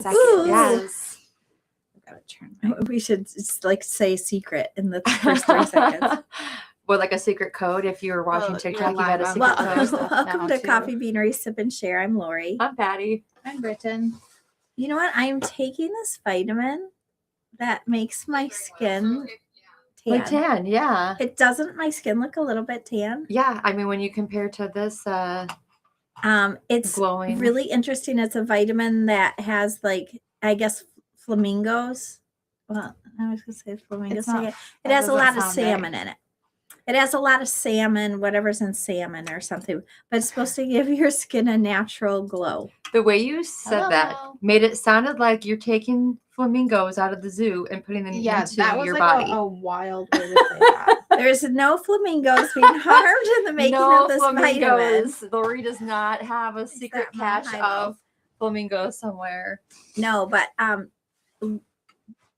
Second, yes. I gotta turn. We should just like say secret in the first 3 seconds. Or like a secret code. If you were watching TikTok, you had a secret code. Welcome to Coffee Beanery Sip and Share. I'm Lori. I'm Patty. I'm Britton. You know what? I am taking this vitamin that makes my skin tan. Like tan, yeah. It doesn't my skin look a little bit tan? Yeah, I mean when you compare to this it's glowing. Really interesting. It's a vitamin that has like, I guess, flamingos. Well, I was gonna say flamingos. It has a lot of salmon in it. It has a lot of salmon, whatever's in salmon or something, but it's supposed to give your skin a natural glow. The way you said that made it sounded like you're taking flamingos out of the zoo and putting them into that was your like body. A wild way to say that. There's no flamingos being harmed in the making of this vitamin. Lori does not have a secret cache of flamingos somewhere. No, but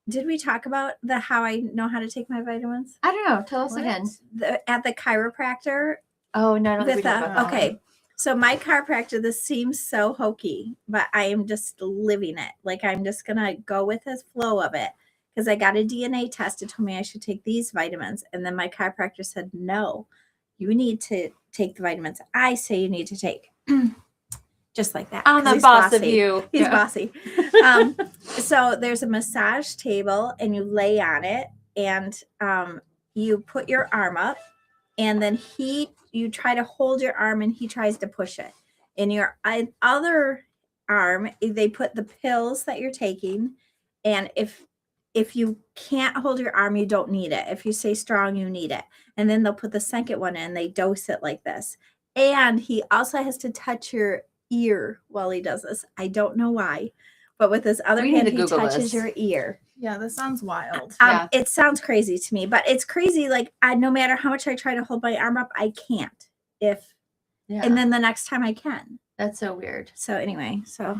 did we talk about how I know how to take my vitamins? I don't know. Tell us again. At the chiropractor. Oh, no, I don't think we talked about that. Okay. So my chiropractor, this seems so hokey, but I am just living it. Like I'm just going to go with the flow of it because I got a DNA test. It told me I should take these vitamins. And then my chiropractor said, no, you need to take the vitamins I say you need to take. Just like that. I'm the boss of you. He's bossy. So there's a massage table and you lay on it and you put your arm up and then you try to hold your arm and he tries to push it. In your other arm, they put the pills that you're taking. And if you can't hold your arm, you don't need it. If you stay strong, you need it. And then they'll put the second one in. They dose it like this. And he also has to touch your ear while he does this. I don't know why, but with his other hand, he touches your ear. Yeah, this sounds wild. It sounds crazy to me, but it's crazy. Like no matter how much I try to hold my arm up, I can't. And then the next time I can. That's so weird. So anyway, that's how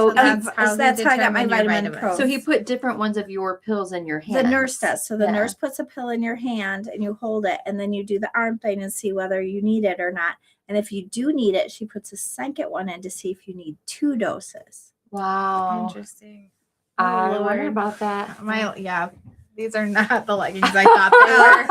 I got my vitamin Pro. So he put different ones of your pills in your hand. The nurse does. So the nurse puts a pill in your hand and you hold it and then you do the arm thing and see whether you need it or not. And if you do need it, she puts a second one in to see if you need 2 doses. Wow. Interesting. I wonder about that. These are not the leggings I thought they were.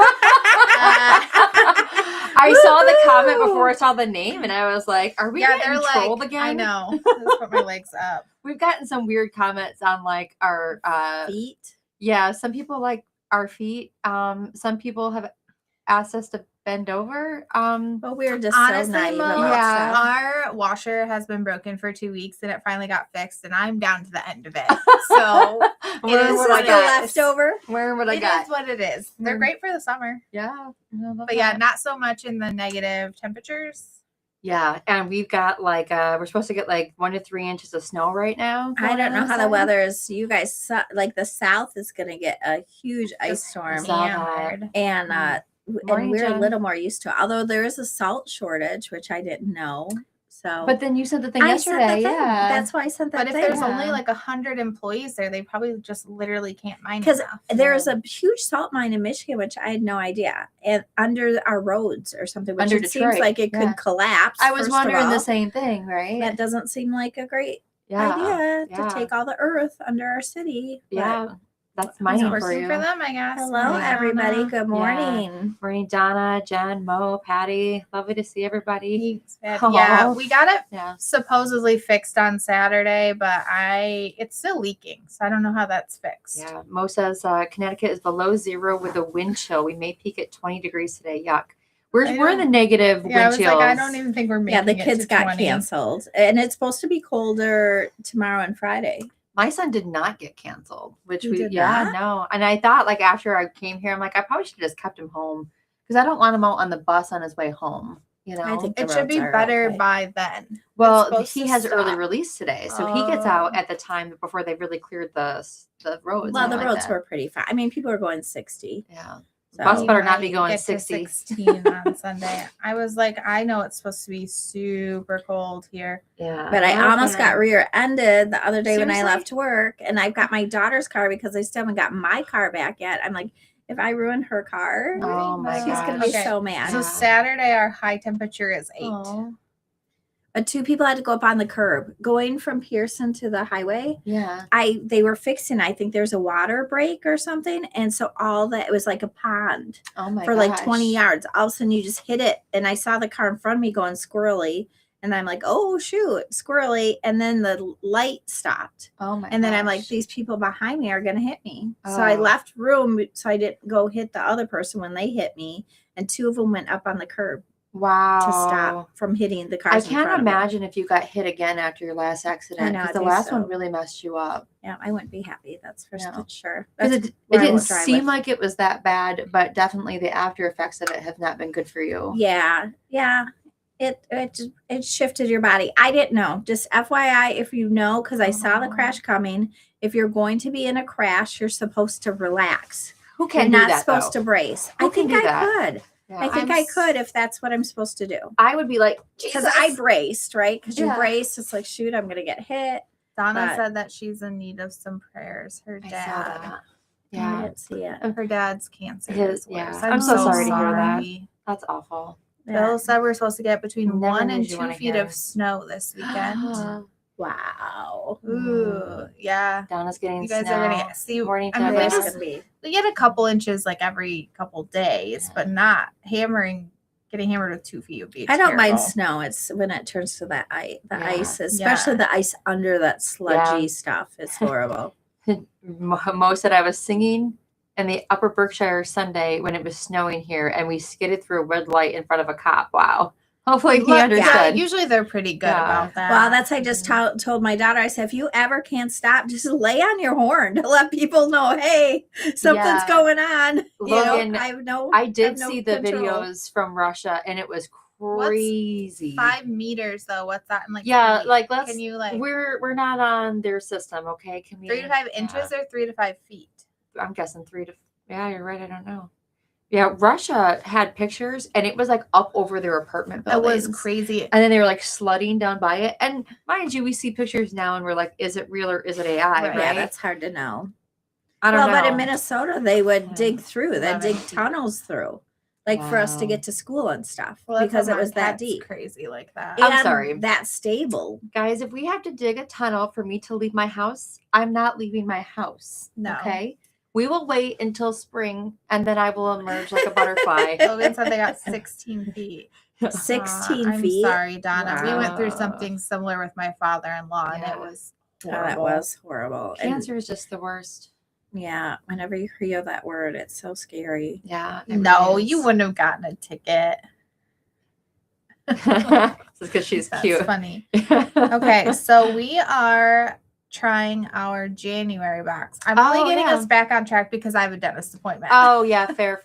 I saw the comment before I saw the name and I was like, are we getting trolled again? I know. Let's put my legs up. We've gotten some weird comments on like our feet. Yeah, some people like our feet. Some people have asked us to bend over. But we're just honestly, so naive our washer has been broken for 2 weeks and it finally got fixed and I'm down to the end of it. So it is what I got leftover. Where would I got? It is what it is. They're great for the summer. Yeah. But not so much in the negative temperatures. Yeah, and we've got like we're supposed to get like 1 to 3 inches of snow right now. I don't know how the weather is. You guys, like the South is going to get a huge ice storm, and we're a little more used to it. Although there is a salt shortage, which I didn't know. So, but then you said the thing yesterday. Yeah, that's why I sent that. But if there's only like 100 employees there, they probably just literally can't mine because there's a huge salt mine in Michigan, which I had no idea, and under our roads or something. Which it seems like it could collapse. I was wondering the same thing. Right? That doesn't seem like a great idea to take all the earth under our city. Yeah. That's mining for you. For them, I guess. Hello, everybody. Good morning. Yeah. Morning, Donna, Jen, Mo, Patty. Lovely to see everybody. Yeah, we got it supposedly fixed on Saturday, but it's still leaking, so I don't know how that's fixed. Yeah, Mo says Connecticut is below 0 with a wind chill. We may peak at 20 degrees today. Yuck. We're in the negative wind chills. I don't even think we're making it. Yeah, the kids got canceled, and it's supposed to be colder tomorrow and Friday. My son did not get canceled, which not? No. And I thought like after I came here, I'm like, I probably should have just kept him home because I don't want him out on the bus on his way home. You know, I think it should be better by then. Well, he has early release today, so he gets out at the time before they really cleared the roads. Well, the roads were pretty fine. I mean, people were going 60. Yeah. So bus better not be going 60. 16 on Sunday. I was like, I know it's supposed to be super cold here. Yeah. But I almost got rear-ended the other day when I left work. And I've got my daughter's car because I still haven't got my car back yet. I'm like, if I ruin her car, she's going to be so mad. So Saturday, our high temperature is 8. Oh. But 2 people had to go up on the curb going from Pearson to the highway. Yeah. They were fixing, I think there's a water break or something. And so all that, it was like a pond Oh my for like 20 gosh. yards. All of a sudden you just hit it. And I saw the car in front of me going squirrely. And I'm like, oh, shoot, squirrely. And then the light stopped. Oh my And then I'm like, gosh. these people behind me are going to hit me. So I Oh. left room so I didn't go hit the other person when they hit me. And 2 of them went up on the curb Wow. to stop from hitting the cars. I in can't front of them. imagine if you got hit again after your last accident, know, because I the think last so. one really messed you up. Yeah, I wouldn't be happy. That's for No. sure. Because That's it where I didn't won't drive seem with. like it was that bad, but definitely the after effects of it have not been good for you. Yeah. It shifted your body. I didn't know. Just FYI, if you know, because I saw the crash coming. If you're going to be in a crash, you're supposed to relax. Who You're can do not that, supposed though? to brace. Who I can think do I that? could. Yeah, I think I could if that's what I'm supposed to do. I would be like, Because Jesus. I braced, right? Because you Yeah. brace, it's like, shoot, I'm gonna get hit. Donna But- said that she's in need of some prayers. Her I saw dad. that. I Yeah, didn't see it. Her dad's cancer. His- is worse. yeah. I'm so sorry to hear that. sorry. that's awful. Bill said we're supposed to get between Never 1 and news you 2 wanna feet hear. of snow this weekend. Wow. Ooh, yeah. Donna's getting You guys snow. are gonna see. Morning I mean, Deborah. It's just- gonna be. we get a couple inches like every couple days, but not hammering. Getting hammered with 2 feet would be. I don't mind terrible. snow. It's when it turns to that ice, the Yeah. ice, especially the ice under that sludgy stuff. It's horrible. Mo said I was singing in the Upper Berkshire Sunday when it was snowing here, and we skidded through a red light in front of a cop. Wow. Hopefully he Yeah, understood. usually they're pretty good Yeah. about that. Well, that's I just told my daughter. I said, if you ever can't stop, just lay on your horn to let people know, hey, something's Yeah. going on. Logan, I did have no see the control. videos from Russia, and it was What's crazy. 5 meters though. What's that in like? Yeah, feet? like let's. Can you like We're not on their system, okay? Can we? 3 to 5 inches or 3 to 5 feet? I'm guessing 3 to. Yeah, you're right. I don't know. Yeah, Russia had pictures, and it was like up over their apartment It buildings. was crazy. And then they were like sledding down by it. And mind you, we see pictures now, and we're like, is it real or is it AI? Right? Yeah, that's hard to know. I don't know. But in Minnesota, they would Yeah. dig through. They'd 11 dig feet. tunnels through, like for us to Wow. get to school and stuff, Well, that's because what it was that Marquette's deep. crazy like that. I'm And sorry. that stable. Guys, if we have to dig a tunnel for me to leave my house, I'm not leaving my house. No. Okay. We will wait until spring, and then I will emerge like a butterfly. Logan said they got 16 feet. 16 I'm feet. sorry, Donna. We went through Wow. something similar with my father-in-law, and Yeah. it was Oh, that horrible. was horrible. And Cancer is just the worst. yeah, whenever you hear that word, it's so scary. Yeah. No, you wouldn't have gotten a ticket. Just because she's That's cute. funny. Okay, so we are trying our January box. I'm Oh, only getting yeah. us back on track because I have a dentist appointment. Oh yeah, fair.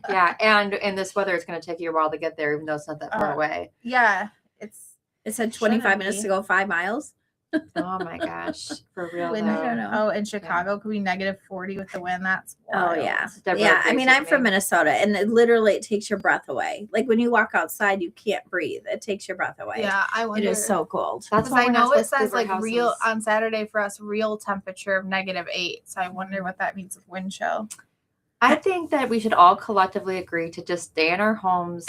Yeah, and in this weather, it's going to take you a while to get there, even though it's not that far away. Yeah, it's It said 25 Shouldn't minutes be. to go 5 miles. Oh my gosh, for real wind. though. I don't know. Oh, in Chicago could be negative 40 with the wind. That's Oh, wild. yeah. Deborah Yeah, I agrees mean, with I'm from me. Minnesota, and it takes your breath away. Like when you walk outside, you can't breathe. It takes your breath away. Yeah, I It wonder. is so cold. That's Because why I we're not know it supposed to says leave our like real houses. on Saturday for us, real temperature of -8. So I wonder what that means with wind chill. I think that we should all collectively agree to just stay in our homes,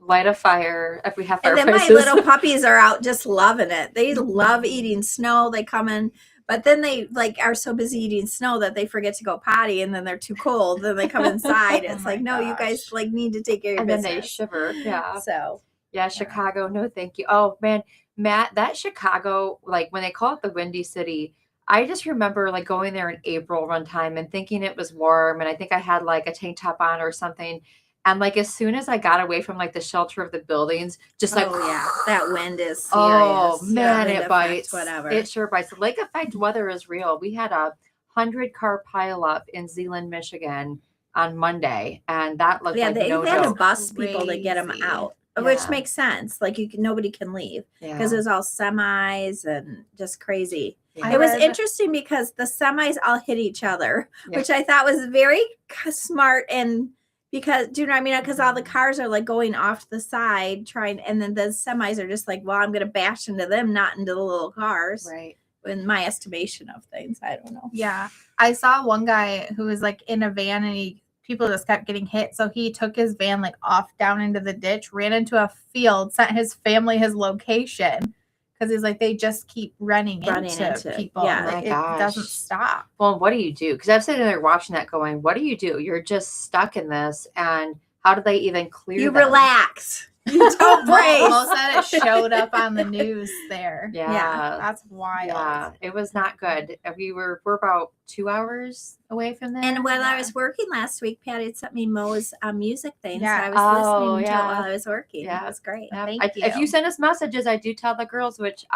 light a fire if we have And then my fireplaces. little puppies are out just loving it. They love eating snow. They come in, but then they like are so busy eating snow that they forget to go potty, and then they're too cold. Then they come inside. Oh It's my like, no, you guys gosh. like need to take care of your and then they business. shiver. Yeah. So Yeah, Chicago. No, thank you. Oh man, Matt, that Chicago, like when they call it the Windy City, I just remember like going there in April one time and thinking it was warm, and I think I had like a tank top on or something. And like as soon as I got away from like the shelter of the buildings, just like oh yeah, that wind is serious. oh Yeah, man, wind it effect, bites. Whatever. It sure bites. The lake effect weather is real. We had a 100-car pileup in Zeeland, Michigan on Monday, and that looked Yeah, like they no had to joke. bus people to get them Crazy. out, which Yeah. makes sense. Like nobody can leave because Yeah. it was all semis and just crazy. Yeah. It was read- interesting because the semis all hit each other, Yeah. which I thought was very smart. And because, do you know what I mean? Because all the Mm-hmm. cars are like going off to the side trying, and then the semis are just like, well, I'm going to bash into them, not into the little cars. Right. In my estimation of things, I don't know. Yeah. I saw one guy who was like in a van and he people just kept getting hit. So he took his van like off down into the ditch, ran into a field, sent his family his location because he's like, they just keep running into people. yeah. Like, My it doesn't gosh. stop. Well, what do you do? Because I've sitting there watching that going, what do you do? You're just stuck in this. And how do they even clear You them? relax. You don't brace. Most of it showed up on the news there. Yeah. That's wild. Yeah, it was not good. We're about 2 hours away from there. And when I Yeah. was working last week, Patty sent me Mo's music thing. Yeah. So I was listening to it yeah. while I was working. Yeah. It was great. Yeah. Thank If you. you send us messages, I do tell the girls, which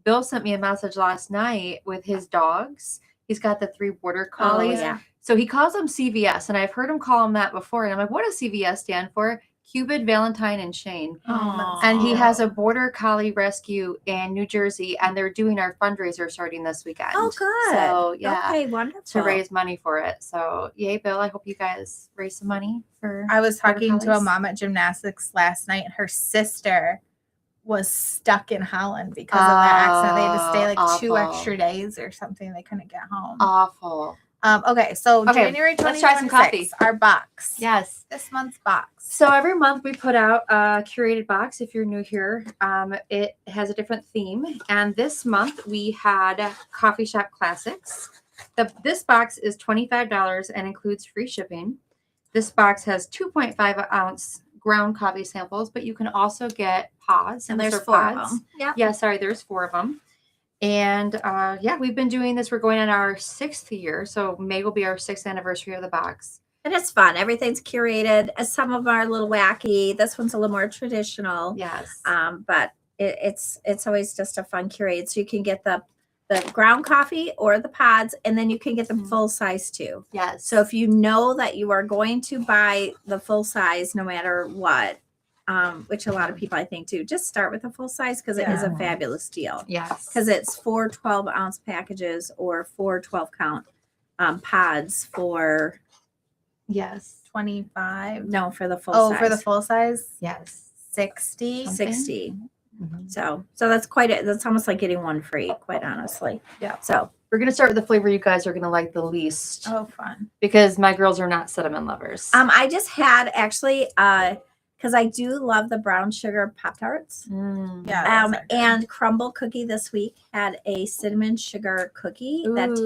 Bill sent me a message last night with his dogs. He's got the 3 border collies. yeah. So he calls them CVS, and I've heard him call them that before. And I'm like, what does CVS stand for? Cupid, Valentine, and Shane. Oh, And he has a border collie rescue in New Jersey, and they're doing our fundraiser starting this weekend. Oh, good. So yeah, Okay, wonderful. to raise money for it. So yay, Bill! I hope you guys raise some money for. I was border talking to a collies. mom at gymnastics last night, and her sister was stuck in Holland because of that accident. They had to stay like 2 awful. extra days or something. They couldn't get home. Awful. Okay, so Okay, January let's try some 2026, our box. Yes. This month's box. So every month we put out a curated box. If you're new here, it has a different theme. And this month we had Coffee Shop Classics. This box is $25 and includes free shipping. This box has 2.5 ounce ground coffee samples, but you can also get pods. And those there's are 4 of pods. them. Yeah. Yeah, sorry, there's 4 of them. And yeah, we've been doing this. We're going on our 6th year. So May will be our 6th anniversary of the box. And it's fun. Everything's curated. Some of them are a little wacky. This one's a little more traditional. Yes. But it's always just a fun curate. So you can get the ground coffee or the pods, and then you can get them full size too. Yes. So if you know that you are going to buy the full size no matter what, which a lot of people I think do, just start with the full size because it is a Yeah. fabulous deal. Yes. Because it's 4 12-ounce packages or 4 12-count pods for Yes. 25. no for the full Oh, size. for the full size, Yes. 60. Something. 60. Mhm. So that's that's almost like getting one free, quite honestly. Yeah. So We're going to start with the flavor you guys are going to like the least Oh, fun. because my girls are not cinnamon lovers. I just had actually because I do love the brown sugar Pop-Tarts. Mm. Yeah. those are good. And Crumble Cookie this week had a cinnamon sugar cookie that Ooh.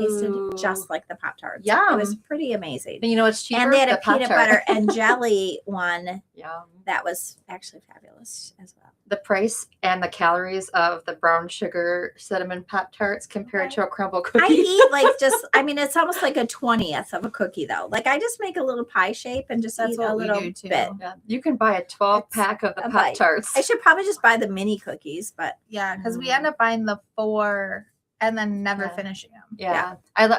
tasted just like the Pop-Tarts. Yum. It was pretty amazing. And you know what's cheaper? And they had The a peanut Pop-Tart. butter and jelly one Yum. that was actually fabulous as well. The price and the calories of the brown sugar cinnamon Pop-Tarts compared to a crumble cookie. I eat like it's almost like a 20th of a cookie though. Like I just make a little pie shape and just That's eat what a we little do, too. bit. Yeah, you can buy a 12-pack of the a bite. Pop-Tarts. I should probably just buy the mini cookies, but Yeah, because we end up buying the 4 and then never Yeah. finishing them. Yeah.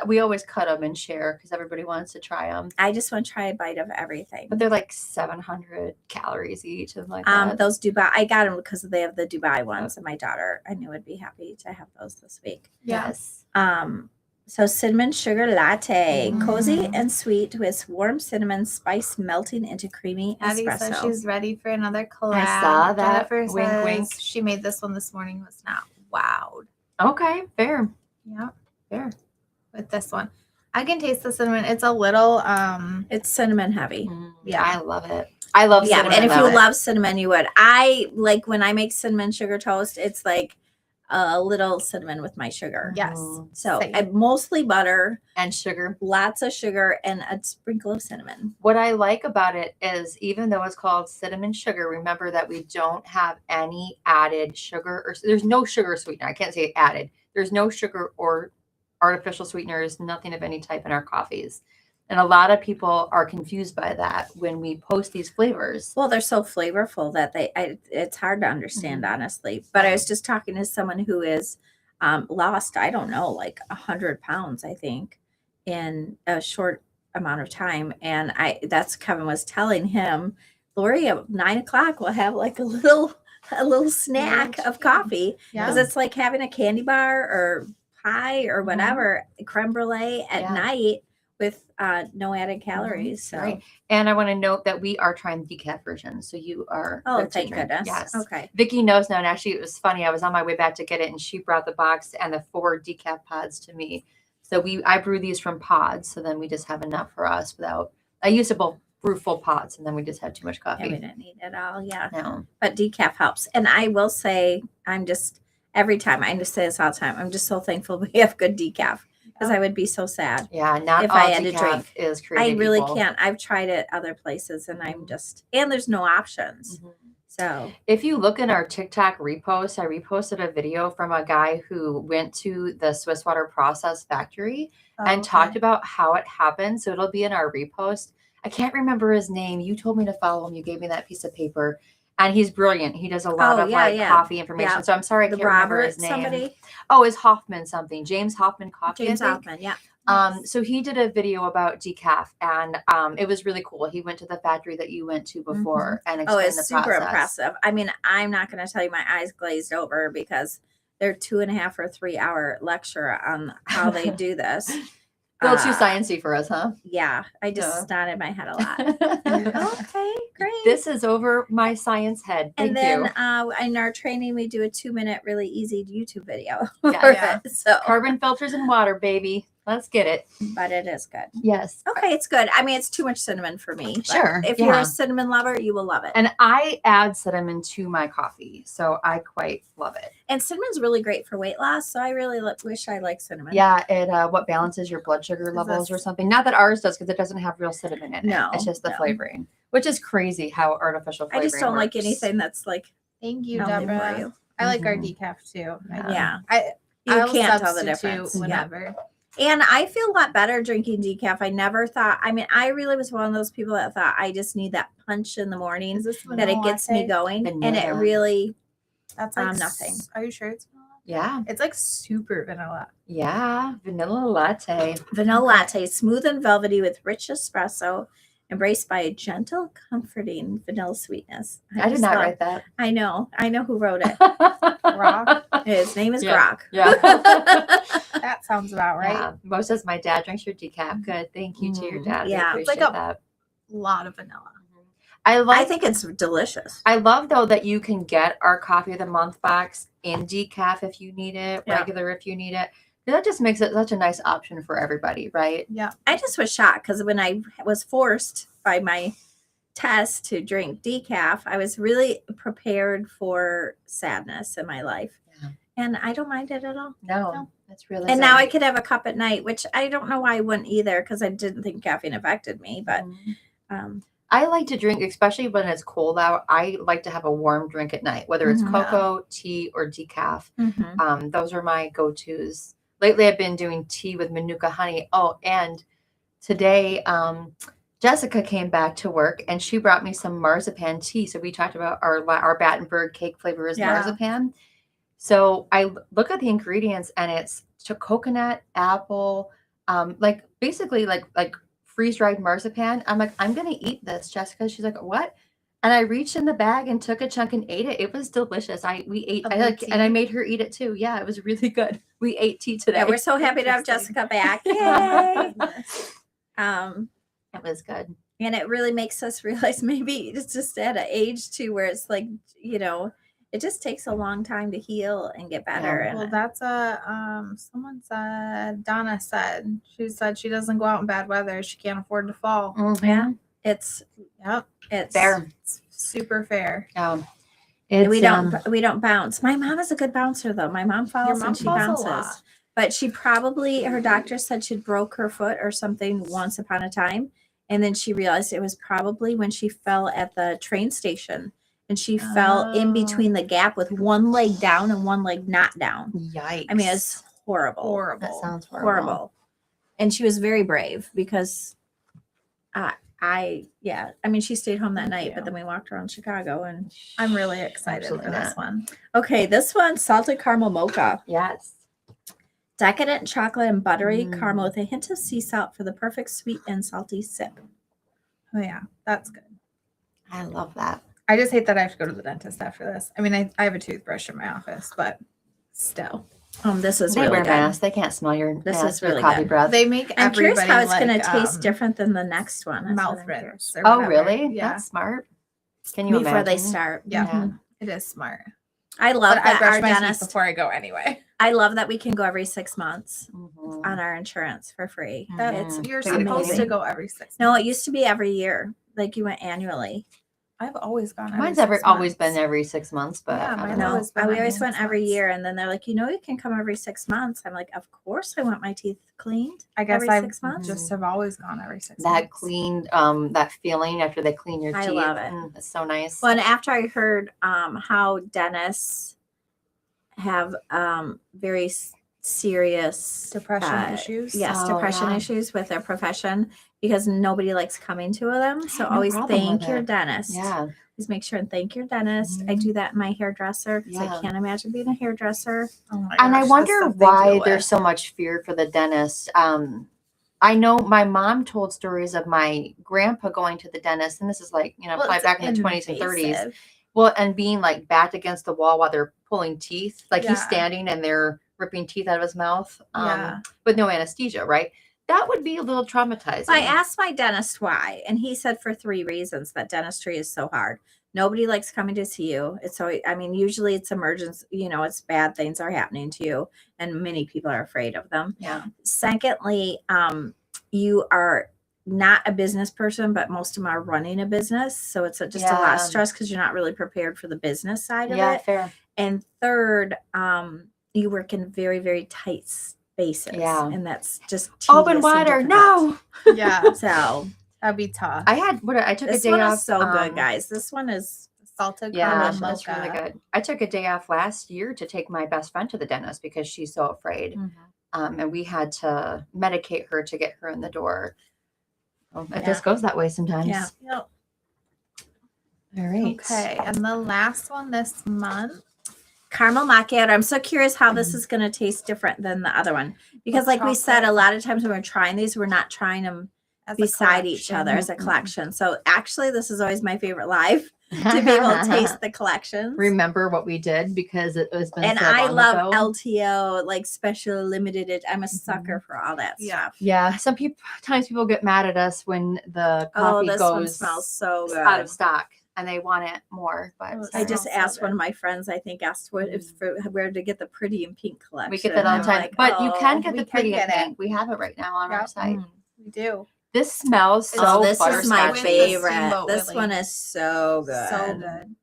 We always cut them and share because everybody wants to try them. I just want to try a bite of everything. But they're like 700 calories each and like that. Those Dubai, I got them because they have the Dubai ones, and my daughter I knew would be happy to have those this week. Yes. So cinnamon sugar latte, cozy Mm. and sweet with warm cinnamon spice melting into creamy Addie says espresso. she's ready for another collab. saw that. Jennifer Wink, says wink. she made this one this morning. Was not wowed. Okay. Fair. Yeah, Fair. with this one, I can taste the cinnamon. It's a little It's cinnamon heavy. Yeah. I love it. I love Yeah, cinnamon. and if I you love it. love cinnamon, you would. I like when I make cinnamon sugar toast. It's like a little cinnamon with my sugar. yes. So Same. I mostly butter, and sugar. lots of sugar, and a sprinkle of cinnamon. What I like about it is even though it's called cinnamon sugar, remember that we don't have any added sugar or there's no sugar sweetener. I can't say added. There's no sugar or artificial sweeteners, nothing of any type in our coffees. And a lot of people are confused by that when we post these flavors. Well, they're so flavorful that it's hard to understand, honestly. But I was just talking to someone who is lost, I don't know, like 100 pounds, I think, in a short amount of time. And that's Kevin was telling him, Lori, at 9 o'clock, we'll have like a little snack of coffee Yeah. because it's like having a candy bar or pie or whatever, creme brulee at Yeah. night with no added calories. So. Right. And I want to note that we are trying the decaf version. So you are. Oh, good to thank drink. goodness. Yes. Okay. Vicky knows now. And actually, it was funny. I was on my way back to get it, and she brought the box and the 4 decaf pods to me. So I brew these from pods. So then we just have enough for us without. I used to both brew full pots, and then we just had too much Yeah, coffee. we didn't need it all. Yeah. No. But decaf helps. And I will say, every time, I just say this all the time, I'm just so thankful we have good decaf because I would be so sad. Yeah, not if all I had to decaf drink. is I created really equal. can't. I've tried it other places and and there's no options. So if you look in our TikTok repost, I reposted a video from a guy who went to the Swiss water process factory and talked about how it happened. So it'll be in our repost. I can't remember his name. You told me to follow him. You gave me that piece of paper. And he's brilliant. He does a lot of coffee information. Yeah. So I'm sorry I can't remember his name. Oh, it's Hoffman something. James Hoffman Coffee. James Hoffman, yeah. So he did a video about decaf, and it was really cool. He went to the factory that you went to before and explained it's the super process. impressive. I mean, I'm not going to tell you my eyes glazed over because they're 2.5 or 3 hour lecture on how they do this. A little too sciencey for us, huh? Yeah, I just nodded my head a lot. Okay, great. This is over my science head. Thank and then you. In our training, we do a 2-minute, really easy YouTube video. Yeah. So carbon filters and water, baby. Let's get it. But it is good. Yes. Okay, it's good. I mean, it's too much cinnamon for me. Sure. If you're a cinnamon lover, you will love it. And I add cinnamon to my coffee, so I quite love it. And cinnamon's really great for weight loss, so I really wish I liked cinnamon. Yeah, it what balances your blood sugar levels or something. Not that ours does, because it doesn't have real cinnamon in it. No, it's just the flavoring, which is crazy how artificial flavoring I just don't works. like anything that's like. Thank you, healthy Deborah. for you. I like our decaf too. Yeah. I'll can't tell the substitute difference. whenever. And I feel a lot better drinking decaf. I never thought, I mean, I really was one of those people that thought I just need that punch in the morning that it gets me going. Vanilla. And it really, that's like nothing. Are you sure it's vanilla? Yeah. It's like super vanilla. Yeah. Vanilla latte. Vanilla latte, smooth and velvety with rich espresso, embraced by a gentle, comforting vanilla sweetness. I did not write that. I know who wrote it. Grok. His name is Grok. Yeah. That sounds about right. Yeah. Mo says, my dad drinks your decaf. Good. Thank you to your dad. Yeah. I It's like appreciate a that. lot of vanilla. I think it's delicious. I love though that you can get our coffee of the month box in decaf if you need it, regular if you need it. That just makes it such a nice option for everybody, right? Yeah. I just was shocked because when I was forced by my test to drink decaf, I was really prepared for sadness in my life. Yeah. And I don't mind it at all. No. That's really and now I could have a cup at night, which I don't know why I wouldn't either because I didn't think caffeine affected me. But I like to drink, especially when it's cold out. I like to have a warm drink at night, whether it's cocoa, tea, or decaf. Those are my go-tos. Lately, I've been doing tea with Manuka honey. Oh, and today, Jessica came back to work and she brought me some marzipan tea. So we talked about our Battenberg cake flavor is marzipan. So I look at the ingredients and it's coconut, apple, basically freeze-dried marzipan. I'm like, I'm going to eat this, Jessica. She's like, what? And I reached in the bag and took a chunk and ate it. It was delicious. We ate, and I made her eat it too. Yeah, it was really good. We ate tea today. Yeah, we're so happy to have Jessica back. Yay! It was good. And it really makes us realize maybe it's just at an age too where it's like, it just takes a long time to heal and get better. Yeah. Well, that's someone said, Donna said, she said she doesn't go out in bad weather. She can't afford to fall. Mm-hmm. Yeah. It's fair. It's super fair. We don't bounce. My mom is a good bouncer though. My mom falls and she bounces. But she probably, her doctor said she broke her foot or something once upon a time. And then she realized it was probably when she fell at the train station. And she fell in between the gap with one leg down and one leg not down. Yikes. I mean, it's horrible. That sounds horrible. And she was very brave because I mean, she stayed home that night, but then we walked around Chicago and I'm really excited for this one. Okay, this one, salted caramel mocha. Yes. Decadent chocolate and buttery caramel with a hint of sea salt for the perfect sweet and salty sip. Oh yeah, that's good. I love that. I just hate that I have to go to the dentist after this. I mean, I have a toothbrush in my office, but still. This is they really wear good. masks. They can't smell your this is really coffee good. breath. They make I'm curious how it's like, going to taste different than the next one. Mouth rinse. Oh, really? Yeah. That's smart. Can you Before imagine? they start. Yeah. It is smart. I love But I that brush our my teeth dentist. before I go anyway. I love that we can go every 6 months Mhm. on our insurance for free. Mhm. You're Take it supposed to amazing. go every 6 No, months. it used to be every year. Like you went annually. I've always gone every Mine's 6 always months. been every 6 months, but Yeah, I mine don't know. always been we every always 6 went every months. year, and then they're like, you can come every 6 months. I'm like, of course I want my teeth cleaned. I guess every I 6 months. just have always gone every 6 That months. clean, that feeling after they clean your I teeth. love it. It's so nice. Well, and after I heard how dentists have very serious Depression issues. Yes, Oh, depression yeah. issues with their profession because nobody likes coming to them. So have no always problem with thank your it. dentist. Yeah. Please make sure and thank your dentist. I Mhm. do that in my hairdresser because Yeah. I can't imagine being a hairdresser. Oh my And I gosh, the wonder stuff they why deal there's with. so much fear for the dentist. I know my mom told stories of my grandpa going to the dentist, and this is like, probably it's back in the 20s and 30s. invasive. Well, and being like backed against the wall while they're pulling teeth. Like he's Yeah. standing and they're ripping teeth out of his mouth. Yeah. With no anesthesia, right? That would be a little traumatizing. I asked my dentist why, and he said for 3 reasons that dentistry is so hard. Nobody likes coming to see you. It's so, usually it's emergency, it's bad things are happening to you, and many people are afraid of them. Yeah. Secondly, you are not a business person, but most of them are running a business. So it's just a lot of stress because you're not really prepared for the business side of it. Fair. And third, you work in very, very tight spaces. Yeah. And that's just Open tedious and wider. difficult. No. Yeah. So That'd be tough. I took this a day one off. is so good, guys. This one is Salted Yeah, caramel that's really mocha. good. I took a day off last year to take my best friend to the dentist because she's so afraid. Mm-hmm. And we had to medicate her to get her in the door. It Yeah. just goes that way sometimes. Yeah. Yep. All right. Okay, and the last one this month. Caramel Macchiato. I'm so curious how this is going to taste different than the other one. Because like we said, a lot of times when we're trying these, we're not trying them As a beside each collection. other as a collection. So actually, this is always my favorite live to be able to taste the collections. Remember what we did because it was been And so I long love ago. LTO, like special limited. I'm a sucker for all that stuff. Yeah, times people get mad at us when the Oh, coffee this one goes smells so good. out of stock and they want it more. But Oh, I It just smells so asked one good. of my friends, I think, asked where to get the pretty and pink collection. we get that all the I'm time. like, But you can oh, get we the can pretty get and it. pink. We have it right now on our Yep. site. We do. This smells so Oh, this is my butterscotchy. favorite. Steamboat This Willie. one is so good. So good.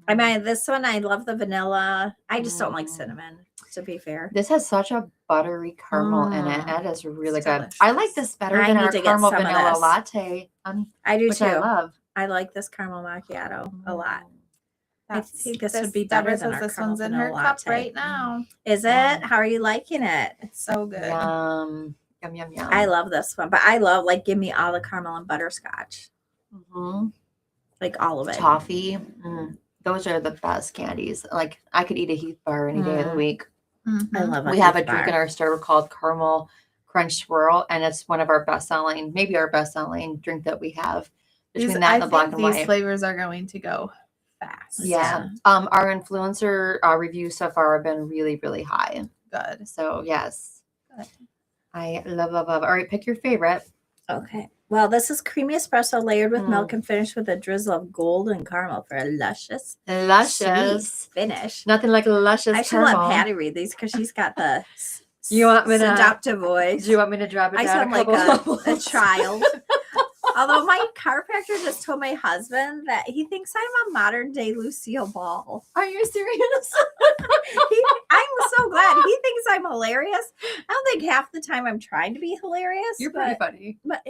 I mean, this one, I love the vanilla. I just don't like Mm. cinnamon, to be fair. This has such a buttery caramel in it. That is really It's good. delicious. I like this better I than need our to get caramel some of vanilla this. latte, I do which too. I love. I like this caramel macchiato a lot. I think this would be Deborah better than says our this one's in caramel her vanilla cup latte. right now. Is it? Yum. How are you liking it? It's so good. Yum, yum, yum, yum. I love this one, but I love give me all the caramel and butterscotch, like all of it. Toffee. Those are the best candies. Like I could eat a Heath bar any day of the week. Mhm. I love it. We have a drink in our store called Caramel Crunch Swirl, and it's one of our best-selling, maybe our best-selling drink that we have. Between that and the black and these white. flavors are going to go fast. Yeah. Our influencer reviews so far have been really, really high. Good. So yes. Good. I love. All right, pick your favorite. Okay. Well, this is creamy espresso layered with milk and finished with a drizzle of golden caramel for a luscious Luscious. sweet finish. Nothing like a luscious I should caramel. let Patty read these because she's got the You want me to- seductive voice. Do you want me to drop it I down sound like couple a levels? child. Although my chiropractor just told my husband that he thinks I'm a modern day Lucille Ball. Are you serious? I'm so glad. He thinks I'm hilarious. I don't think half the time I'm trying to be hilarious. You're pretty funny. But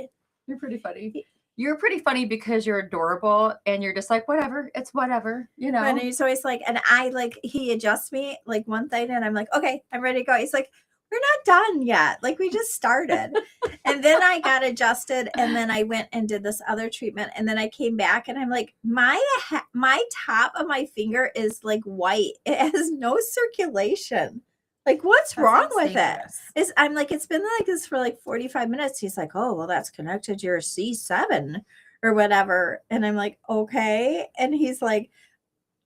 You're pretty funny. You're pretty funny because you're adorable and you're just like, whatever, it's whatever, you know. and he's always like, and I he adjusts me like one thing and I'm like, okay, I'm ready to go. He's like, we're not done yet. Like we just started. And then I got adjusted and then I went and did this other treatment. And then I came back and I'm like, my top of my finger is like white. It has no circulation. Like what's wrong with it? I'm like, it's been like this for like 45 minutes. He's like, oh, well, that's connected to your C7 or whatever. And I'm like, okay. And he's like,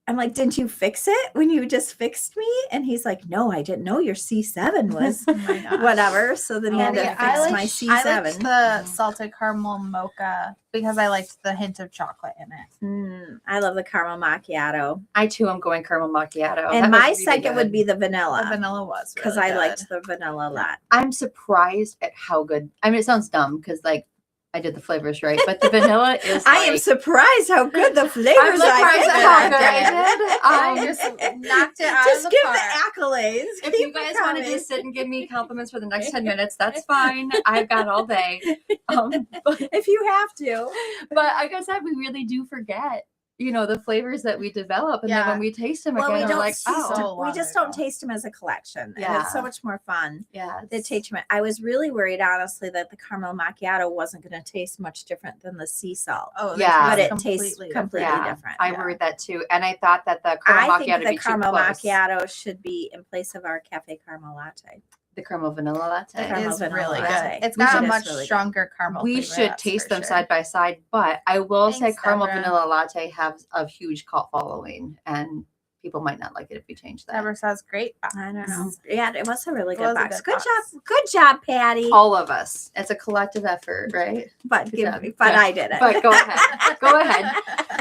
I'm like, didn't you fix it when you just fixed me? And he's like, no, I didn't know your C7 was Oh my gosh. whatever. So then he had to Yeah, fix my I C7. liked the salted caramel mocha because I liked the hint of chocolate in it. I love the caramel macchiato. I too am going caramel macchiato. And That was my really second good. would be the The vanilla. vanilla was Because really I good. liked the vanilla a lot. I'm surprised at how good. I mean, it sounds dumb because like I did the flavors right, but the vanilla is. I am surprised how good the flavors I'm surprised I at how good picked. I did. I just knocked it out Just of the give park. the accolades. If Keep you guys it want to coming. just sit and give me compliments for the next 10 minutes, that's fine. I've got all day. But If you have to. like I said, we really do forget, the flavors that we develop. And then Yeah. when we taste them Well, again, we we're don't like, taste oh, so we long just ago. don't taste them as a collection. And Yeah. it's so much more fun. yeah. The taste. I was really worried, honestly, that the caramel macchiato wasn't going to taste much different than the sea salt. Oh, Yeah. But it completely tastes different. completely Yeah, different. I worried that too. And I thought that the caramel I macchiato think would the be too caramel close. macchiato should be in place of our cafe caramel latte. The caramel vanilla latte. The It caramel is vanilla really latte. good. It's We got should- a It is much really good. stronger caramel We flavor, should that's taste for them sure. side by side, but I will say Thanks, caramel Deborah. vanilla latte has a huge cult following, and people might not like it if we change that. Deborah says great. I don't know. Yeah, it was a really It good was a box. good Good box. job. Good job, Patty. All of us. It's a collective effort, right? But Good job. but Yeah. I did it. But go ahead. Go ahead.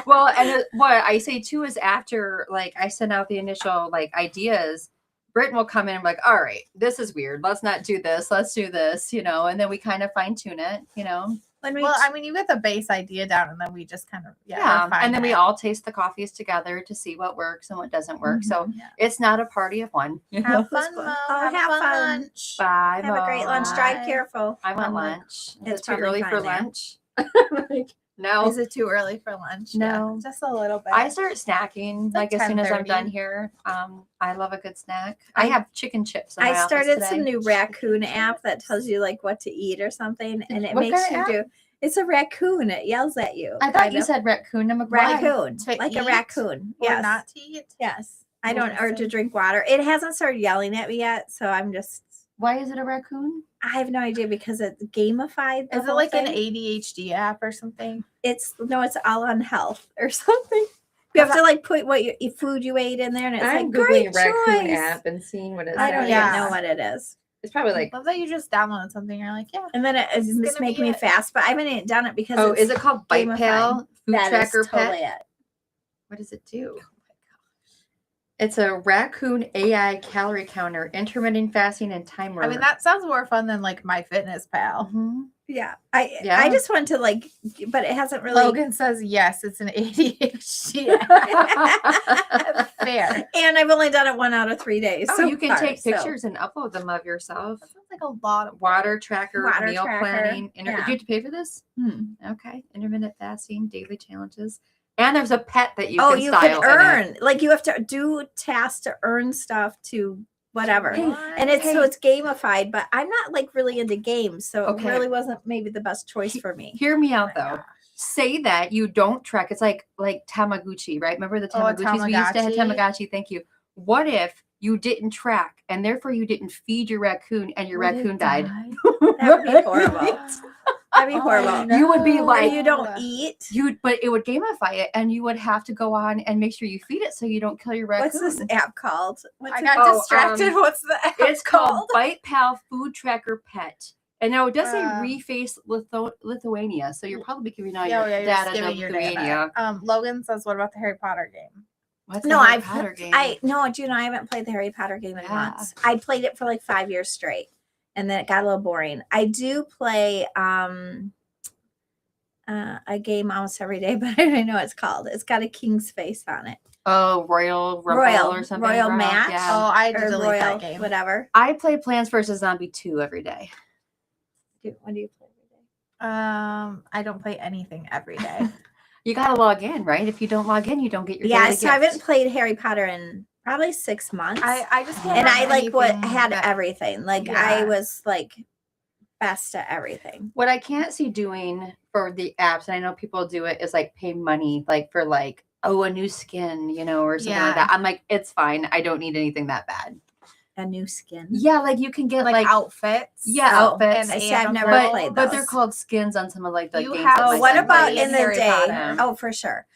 Well, and what I say too is after like I send out the initial like ideas, Britton will come in and be like, all right, this is weird. Let's not do this. Let's do this, and then we kind of fine tune it, When we Well, I mean, you get the base idea down, and then we just kind of Yeah. refine And then we it. all taste the coffees together to see what works and what doesn't work. So Yeah. it's not a party of one. Have fun, Mo. Oh, have have fun fun. lunch. Bye. have a great lunch. Mom. Drive Bye. careful. I want I'm like, lunch. Is it's it too probably early for fine there. lunch? Like, no. Is it too early for lunch? No. Yeah, just a little bit. I start snacking like Like as soon as I'm 10:30. done here. I love a good snack. I have chicken chips. In my I office started today. some new raccoon app that tells you like what to eat or something, and it What makes kind you of do. It's a raccoon. It yells at you. I thought kind you of. said raccoon. I'm like, raccoon, To like a eat raccoon. or Yes, not to eat. yes. I don't, or to Interesting. drink water. It hasn't started yelling at me yet, so I'm just. Why is it a raccoon? I have no idea because it's gamified. the Is it whole like an thing. ADHD app or something? It's all on health or something. You have to like put what food you ate in there, and it's like great choice. and seeing what it I don't Yeah. even know what it is. It's probably I love that you just downloaded something. You're like, yeah. And then it's This is just gonna make be me it. fast, but I haven't done it because Oh, it's is it called Bite gamified. Pal? Food that is Tracker totally Pet? it. What does it do? It's a raccoon AI calorie counter, intermittent fasting, and timer. I mean, that sounds more fun than like MyFitnessPal. Mhm. Yeah, I Yeah. just want to like, but it hasn't really. Logan says yes, it's an ADHD app. Fair. And I've only done it 1 out of 3 days. Oh, so you can far, take so- pictures and upload them of yourself. That sounds like a lot of Water tracker, Water meal tracker, planning. Do you yeah. have to pay for this? Hmm. Okay. Intermittent fasting, daily challenges. And there's a pet that you Oh, can you style can in it. earn. Like you have to do tasks to earn stuff to whatever. Hey, And it's so hey. it's gamified, but I'm not like really into games, so Okay. it really wasn't maybe the best choice for me. Hear me out my though. gosh. Say that you don't track. It's like Tamagotchi, right? Remember the Oh, a Tamagotchis? We used to have Tamagotchi. Tamagotchi. Thank you. What if you didn't track and therefore you didn't feed your raccoon and your Would it raccoon died? That would be horrible. That'd be horrible. You would be no. like- You don't eat. But it would gamify it, and you would have to go on and make sure you feed it so you don't kill your raccoon. What's this app called? What's I it got called? distracted. What's the app It's called called? Bite Pal Food Tracker Pet. And now it does say Uh, reface Lithuania, so you're probably giving out Yeah, your yeah, you're data just to giving your Lithuania. data. Logan says, "What about the Harry Potter game?" What's No, the Harry I've Potter game? I haven't played the Harry Potter game in Yeah. months. I played it for like 5 years straight, and then it got a little boring. I do play a game almost every day, but I don't know what it's called. It's got a king's face on it. Oh, Royal Rumble Royal- or something. Royal Match? Yeah. Oh, I had to Or delete Royal, that game. whatever. I play Plants vs. Zombie 2 every day. When do you play every day? I don't play anything every day. You got to log in, right? If you don't log in, you don't get your Yeah, daily so I gift. haven't played Harry Potter in probably 6 months. I just can't and I find like what anything had that- everything. Like I Yeah. was like best at everything. What I can't see doing for the apps, and I know people do it, is like pay money, like for like, oh, a new skin, or something like Yeah. that. I'm like, it's fine. I don't need anything that bad. A new skin. Yeah, like you can get like, like outfits. Yeah, Oh, outfits. I see, I've never but, played but they're those. called skins on some of like the You games. have that Oh, my what son about plays. in the Harry day? Potter. Oh, for sure.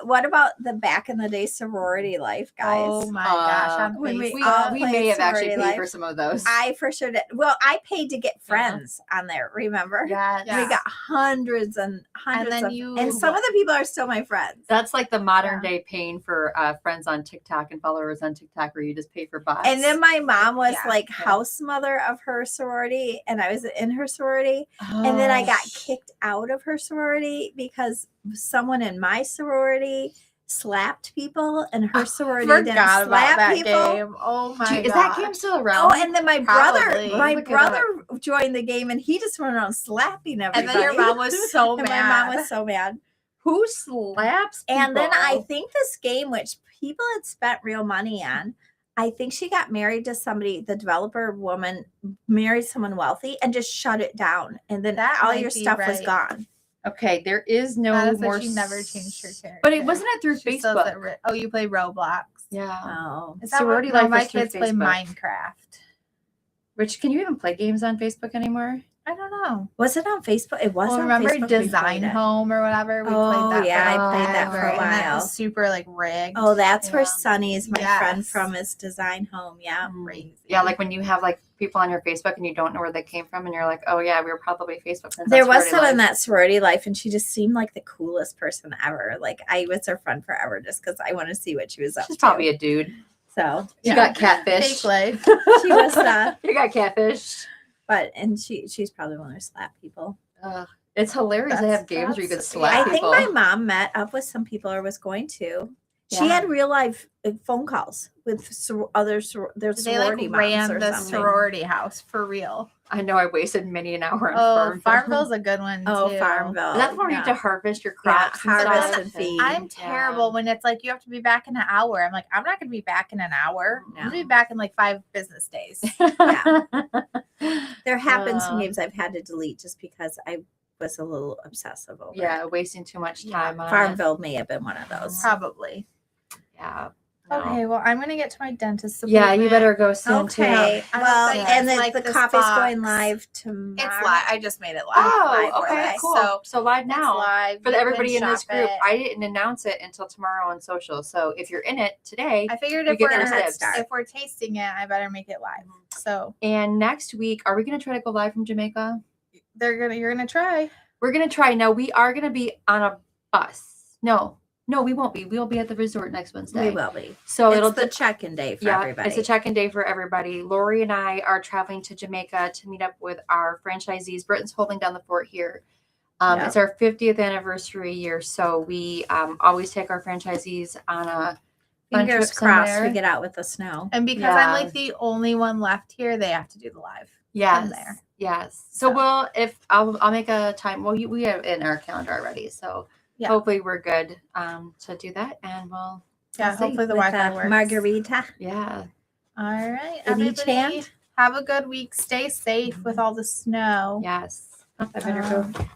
What about the back in the day sorority life, guys? Oh my gosh. On when we Facebook. all We played may have actually sorority paid life. for some of those. I for sure did. Well, I paid to get friends on there. Remember? Yes. Yeah. We got hundreds and hundreds then and some of the people are still my friends. That's like the modern day paying for friends on TikTok and followers on TikTok, where you just pay for bots. And then my mom was Yeah. like house mother of her sorority, and I was in her sorority. And then I got kicked out of her sorority because someone in my sorority slapped people, and her sorority didn't Forgot about slap that people. game. Oh my god. Is that game still around? Oh, and then my Probably. brother joined the game, and he just went around slapping everybody. And then your mom was so and mad. my mom was so mad. Who slaps people? And then I think this game, which people had spent real money on, I think she got married to somebody, the developer woman married someone wealthy and just shut it down. And then That all might your be stuff was right. gone. Okay, there is no Honestly, more. she never changed her character. But it wasn't it through She still Facebook? said oh, you play Roblox. Yeah. Oh. Is that Sorority what, no, life my was through kids play Facebook. Minecraft. Rich, can you even play games on Facebook anymore? I don't know. Was it on Facebook? It was Well, on remember Facebook. we Design played it. Home or whatever? We Oh, played that. yeah, for I played that for a forever, and that while. was super like rigged. Oh, that's where Yeah. Sunny is my friend Yes. from his Design Home. Yeah. Crazy. Yeah, like when you have like people on your Facebook and you don't know where they came from, and you're like, oh yeah, we were probably Facebook friends. There on was Sorority someone in Life. that sorority life, and she just seemed like the coolest person ever. Like I was her friend forever, just because I want to see what she was up She's to. probably a dude. So You Yeah. got catfish. Fake life. she was, You got catfish. but and she's probably one who slapped people. It's hilarious. They That's- have games where you could that's- slap I think people. my mom met up with some people or was going to. She Yeah. had real life phone calls with their They sorority like moms ran or the something. sorority house for real. I know I wasted many an hour on Oh, Farmville. Farmville's a good one Oh, too. Farmville. Is that the one where you yeah. have to harvest your crops? Yeah, and harvest stuff? and feed. I'm Yeah. terrible when it's like you have to be back in an hour. I'm like, I'm not gonna be back in an hour. I'm gonna be back in like 5 business days. Yeah. There have been some Uh, games I've had to delete just because I was a little obsessive over Yeah, it. wasting too much time on it. Farmville may have been one of those. Probably. Yeah. No. Okay, well, I'm gonna get to my dentist. Yeah, you appointment. better go soon too. Okay. I Well, hope that you and guys then like the this coffee's box. going live tomorrow. It's live. I just made it live. Oh, live okay, way. cool. So live It's now. live. For You can everybody in this shop group, it. I didn't announce it until tomorrow on social. So if you're in it today, I figured you if get we're a head start. if we're tasting it, I better make it live. So and next week, are we going to try to go live from Jamaica? you're gonna try. We're going to try. No, we are going to be on a bus. No, we won't be. We'll be at the resort next Wednesday. We will be. So It's it'll the check-in day for yeah, everybody. it's a check-in day for everybody. Lori and I are traveling to Jamaica to meet up with our franchisees. Britain's holding down the fort here. Yeah. It's our 50th anniversary year, so we always take our franchisees on a fun Fingers trip crossed somewhere. we get out with the snow. And because Yeah. I'm like the only one left here, they have to do the live. Yes, there. yes. So So. I'll make a time. Well, we have it in our calendar already, so Yeah. hopefully we're good to do that, and we'll Yeah, see. hopefully the With Wi-Fi a works. margarita. yeah. All right, In each everybody, hand. have a good week. Stay safe with all the snow. Yes. I better go.